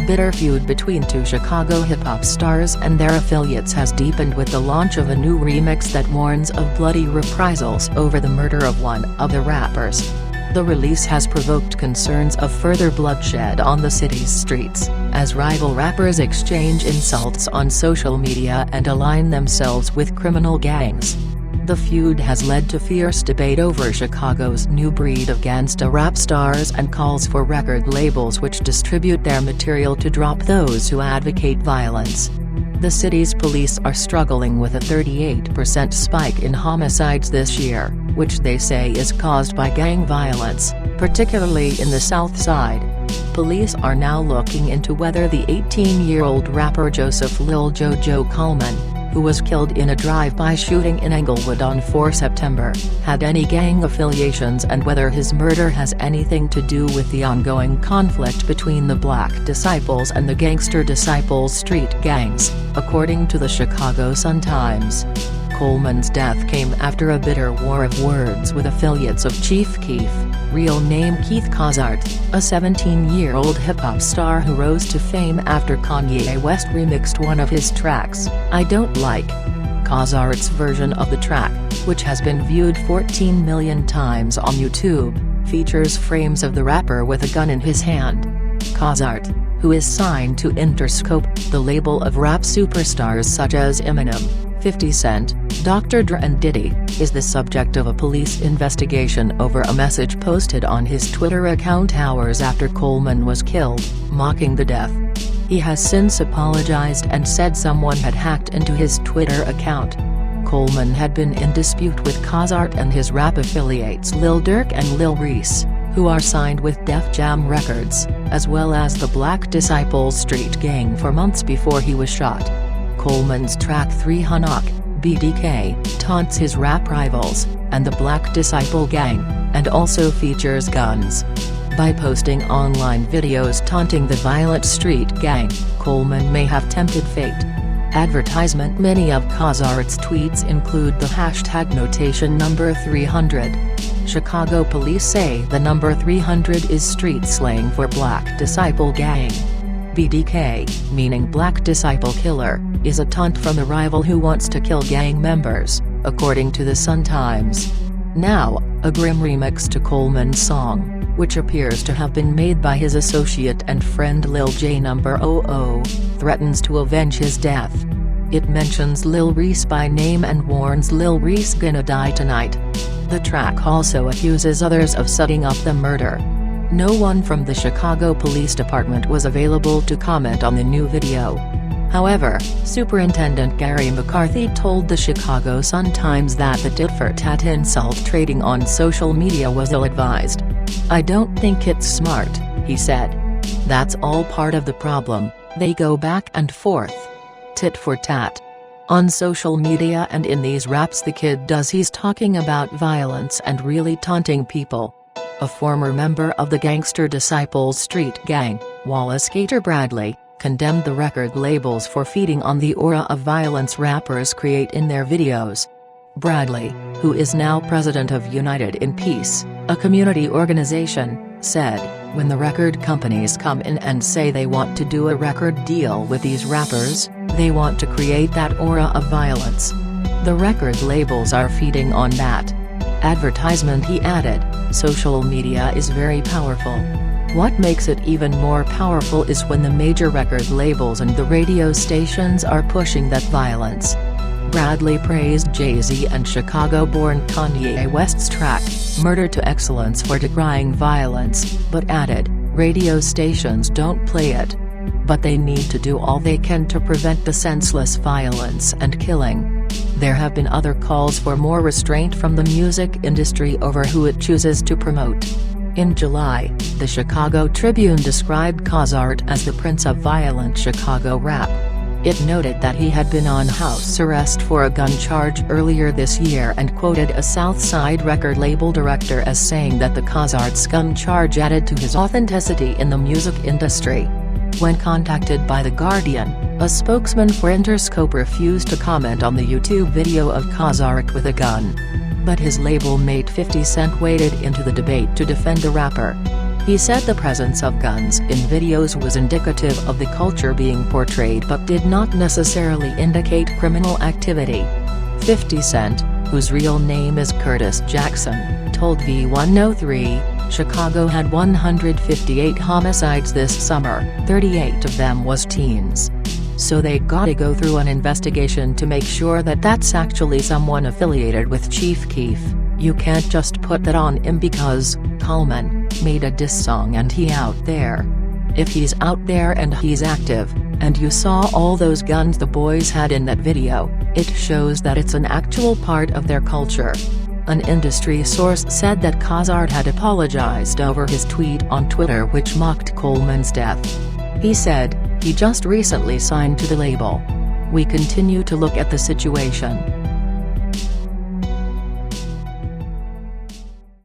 bitter feud between two Chicago hip-hop stars and their affiliates has deepened with the launch of a new remix that warns of bloody reprisals over the murder of one of the rappers. The release has provoked concerns of further bloodshed on the city's streets, as rival rappers exchange insults on social media and align themselves with criminal gangs. The feud has led to fierce debate over Chicago's new breed of gangsta rap stars and calls for record labels which distribute their material to drop those who advocate violence. The city's police are struggling with a 38% spike in homicides this year, which they say is caused by gang violence, particularly in the South Side. Police are now looking into whether the 18-year-old rapper Joseph Lil Jojo Coleman, who was killed in a drive-by shooting in Englewood on 4 September, had any gang affiliations and whether his murder has anything to do with the ongoing conflict between the Black Disciples and the Gangster Disciples street gangs, according to the Chicago Sun-Times. Coleman's death came after a bitter war of words with affiliates of Chief Keef, real name Keith Cozart, a 17-year-old hip-hop star who rose to fame after Kanye West remixed one of his tracks, I Don't Like. Cozart's version of the track, which has been viewed 14 million times on YouTube, features frames of the rapper with a gun in his hand. Cozart, who is signed to Interscope, the label of rap superstars such as Eminem, 50 Cent, Dr. Dre and Diddy, is the subject of a police investigation over a message posted on his Twitter account hours after Coleman was killed, mocking the death. He has since apologized and said someone had hacked into his Twitter account. Coleman had been in dispute with Cozart and his rap affiliates Lil Durk and Lil Reese, who are signed with Def Jam Records, as well as the Black Disciples street gang for months before he was shot. Coleman's track 3 Hanok, BDK, taunts his rap rivals, and the Black Disciple gang, and also features guns. By posting online videos taunting the violent street gang, Coleman may have tempted fate. Advertisement. Many of Cozart's tweets include the hashtag notation number 300. Chicago police say the number 300 is street slang for Black Disciple gang. BDK, meaning Black Disciple Killer, is a taunt from the rival who wants to kill gang members, according to the Sun-Times. Now, a grim remix to Coleman's song, which appears to have been made by his associate and friend Lil J Number 00, threatens to avenge his death. It mentions Lil Reese by name and warns Lil Reese gonna die tonight. The track also accuses others of setting up the murder. No one from the Chicago Police Department was available to comment on the new video. However, Superintendent Gary McCarthy told the Chicago Sun-Times that the tit-for-tat insult trading on social media was ill-advised. I don't think it's smart, he said. That's all part of the problem, they go back and forth. Tit-for-tat. On social media and in these raps the kid does he's talking about violence and really taunting people. A former member of the Gangster Disciples street gang, Wallace Gator Bradley, condemned the record labels for feeding on the aura of violence rappers create in their videos. Bradley, who is now president of United in Peace, a community organization, said, when the record companies come in and say they want to do a record deal with these rappers, they want to create that aura of violence. The record labels are feeding on that. Advertisement. He added, social media is very powerful. What makes it even more powerful is when the major record labels and the radio stations are pushing that violence. Bradley praised Jay-Z and Chicago-born Kanye West's track, Murder to Excellence, for decrying violence, but added, radio stations don't play it. But they need to do all they can to prevent the senseless violence and killing. There have been other calls for more restraint from the music industry over who it chooses to promote. In July, the Chicago Tribune described Cozart as the Prince of Violent Chicago Rap. It noted that he had been on house arrest for a gun charge earlier this year and quoted a South Side record label director as saying that the Cozart's gun charge added to his authenticity in the music industry. When contacted by The Guardian, a spokesman for Interscope refused to comment on the YouTube video of Cozart with a gun. But his label mate 50 Cent waded into the debate to defend the rapper. He said the presence of guns in videos was indicative of the culture being portrayed but did not necessarily indicate criminal activity. 50 Cent, whose real name is Curtis Jackson, told V103, Chicago had 158 homicides this summer, 38 of them was teens. So they gotta go through an investigation to make sure that that's actually someone affiliated with Chief Keef. You can't just put that on him because Coleman made a diss song and he out there. If he's out there and he's active, and you saw all those guns the boys had in that video, it shows that it's an actual part of their culture. An industry source said that Cozart had apologized over his tweet on Twitter which mocked Coleman's death. He said, "He just recently signed to the label. We continue to look at the situation.